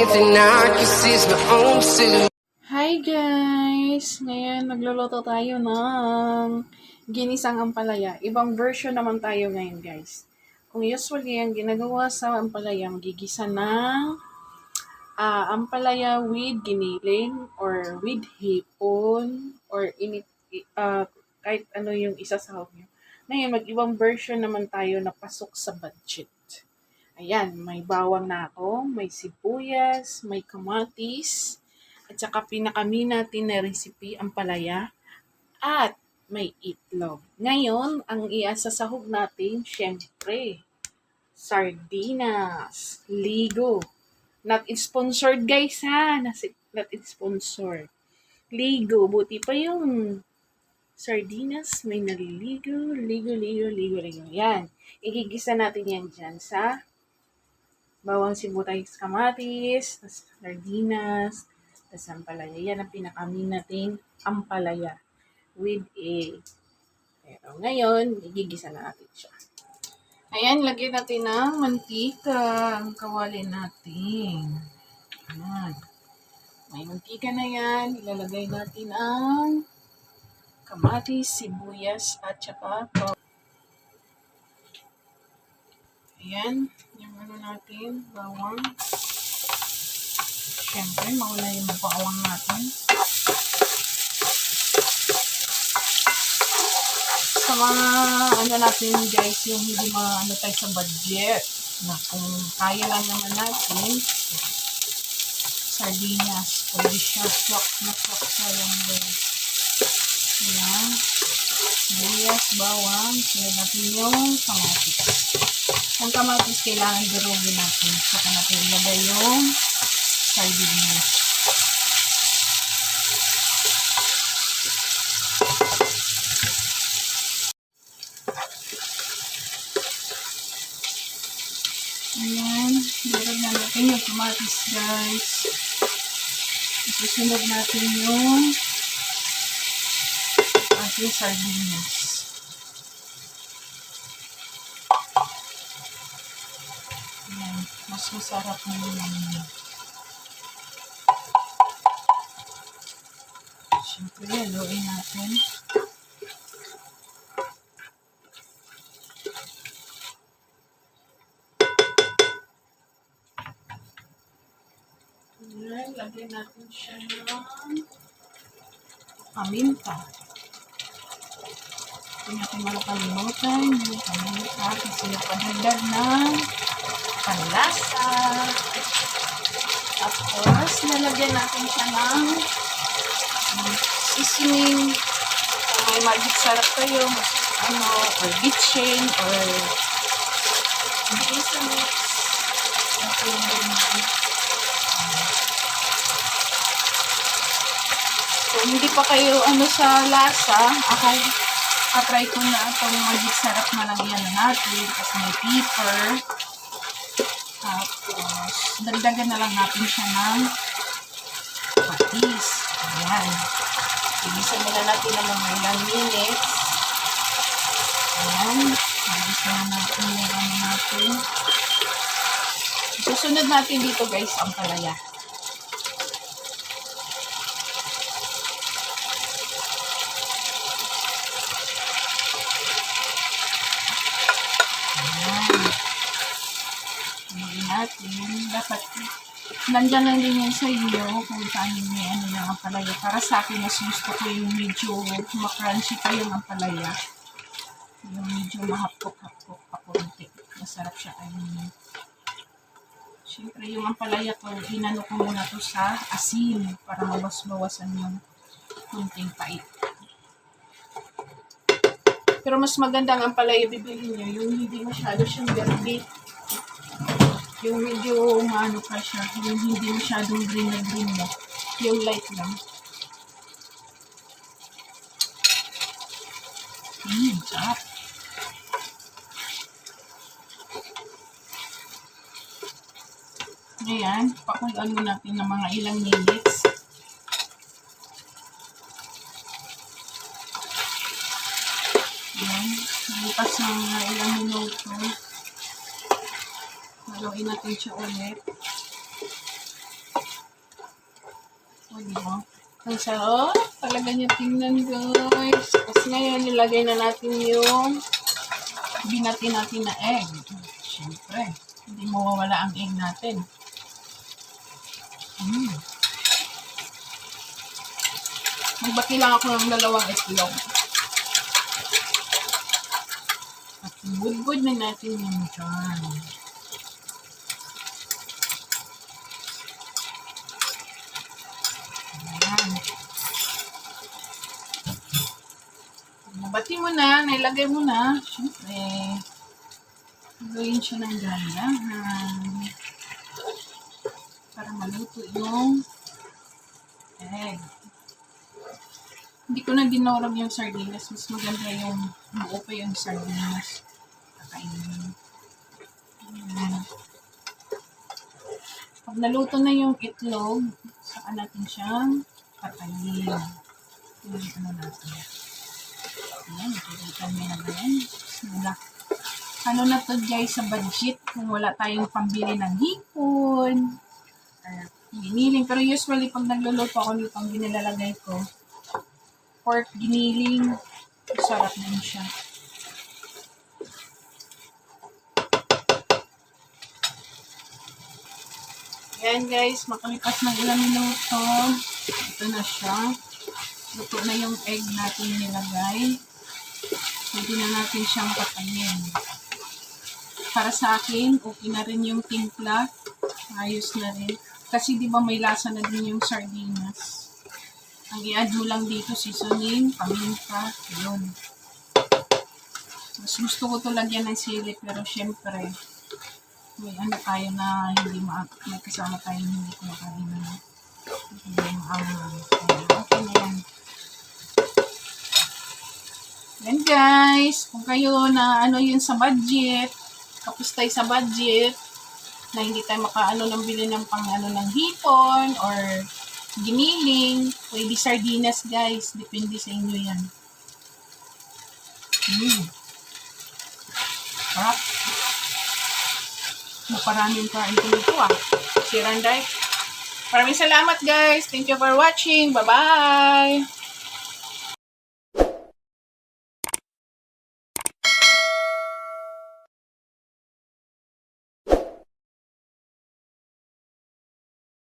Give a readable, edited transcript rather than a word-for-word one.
something I can see is my own silhouette. Hi guys! Ngayon magluluto tayo ng ginisang ampalaya. Ibang version naman tayo ngayon guys. Kung usually ang ginagawa sa ampalaya, magigisa ng ampalaya with giniling or with hipon or kahit ano yung isasahog nyo. Ngayon mag-ibang version naman tayo na pasok sa budget. Ayan, may bawang na ako, may sibuyas, may kamatis, at saka pinakami natin na recipe ang palaya at may itlog. Ngayon, ang iasasahog natin, syempre, sardinas, ligo. Not sponsored guys ha, not sponsored. Ligo, buti pa yung sardinas, may naliligo, ligo. Yan, igigisa natin yan dyan sa bawang sibuyas kamatis, tas sardinas, tas ampalaya. Yan ang pinakami nating ampalaya with egg. Pero ngayon, igigisa na natin siya. Ayan, lagyan natin ng mantika ang kawali natin. Ayan. May mantika na yan. Ilalagay natin ang kamatis, sibuyas, at saka bawang. Ayan, yung natin, bawang. Siyempre, mauna yung bawang natin. Sa mga, natin guys, yung hindi tayo sa budget, na kung kaya lang naman natin, sardinas, pwede siya, chok siya yung guys. Ayan, sibuyas, bawang, sila natin yung kamatis. Ang kamatis, kailangan durugin natin. Saka natin ilagay yung sardinas. Ayan. Durog na natin yung kamatis, guys. Isusunod natin yung ating sardinas. Mas masarap na yun. Siyempre, haluin natin. Ayan, lagyan natin siya ng paminta. Hindi natin malakalimutan yung paminta kasi napadagdag ng panlasa. Tapos, nalagyan natin siya ng seasoning. Kung may magic sarap kayo, or bitchin, or sesame. Kung hindi pa kayo sa lasa, ako katry ko na itong magic sarap na lang yan natin. Kasi may pepper. Tapos, dagdagan na lang natin siya ng patis. Ayan. Igisa muna natin ng mga ilang minutes. Ayan. Igisa na natin yung natin. Susunod natin dito guys ang palaya. Dapat nandyan lang din yan sa iyo kung saan yung may yung ampalaya. Para sa akin, mas gusto ko yung medyo makrunchy pa yung ampalaya. Yung medyo mahapok-hapok pa konti. Masarap siya kainin. Siyempre, yung ampalaya ko, inano ko muna to sa asin para mabawas-bawasan yung kunting pait. Pero mas maganda ang ampalaya bibilhin nyo, yung hindi masyado siyang garbi. Yung medyo pa siya, yung hindi masyadong green na green mo. Yung light lang. Sarap. Ayan, pakuluan mo natin ng mga ilang minutes. Ayan, nalipas ng mga ilang minuto. Haluin natin siya ulit. O, diba? Ang sarap. Talaga niya tingnan, guys. Tapos ngayon, nilagay na natin yung binati natin na egg. Siyempre, hindi mawawala ang egg natin. Magbati lang ako ng 2 itlog. At good na natin yung dyan. Ayan. Nabati mo na, nailagay mo na. Siyempre, gawin siya ng gandahan. Para maluto yung egg. Hindi ko na dinorog yung sardinas. Mas maganda yung buo pa yung sardinas. Kakainin. Pag naluto na yung itlog, saka natin siyang patayin. Yung ano natin. Ayan, nakikita nyo na ba yan? Ano na to guys sa budget kung wala tayong pambili ng hipon. Giniling. Pero usually pag nagluluto ako nito, ang ginilalagay ko, pork giniling. Sarap din siya. Ayan guys, makalipas ng ilang minuto. Ito na siya. Luto na yung egg natin nilagay. Pwede na natin siyang patayin. Para sa akin, okay na rin yung timpla. Ayos na rin. Kasi di ba may lasa na din yung sardinas. Ang i-add mo lang dito, seasoning, paminta, yun. Mas gusto ko to lagyan ng sili, pero syempre, may ano tayo na hindi may kasama tayo hindi kumakain na hindi maangang. Okay na yan. Yan guys, kung kayo na ano yun sa budget, kapos tayo sa budget, na hindi tayo makaano ng bili ng pang ano ng hipon or giniling, pwede sardinas guys, depende sa inyo yan. Sarap. Maparaming kain ko nito Si Randay. Maraming salamat guys. Thank you for watching. Bye-bye.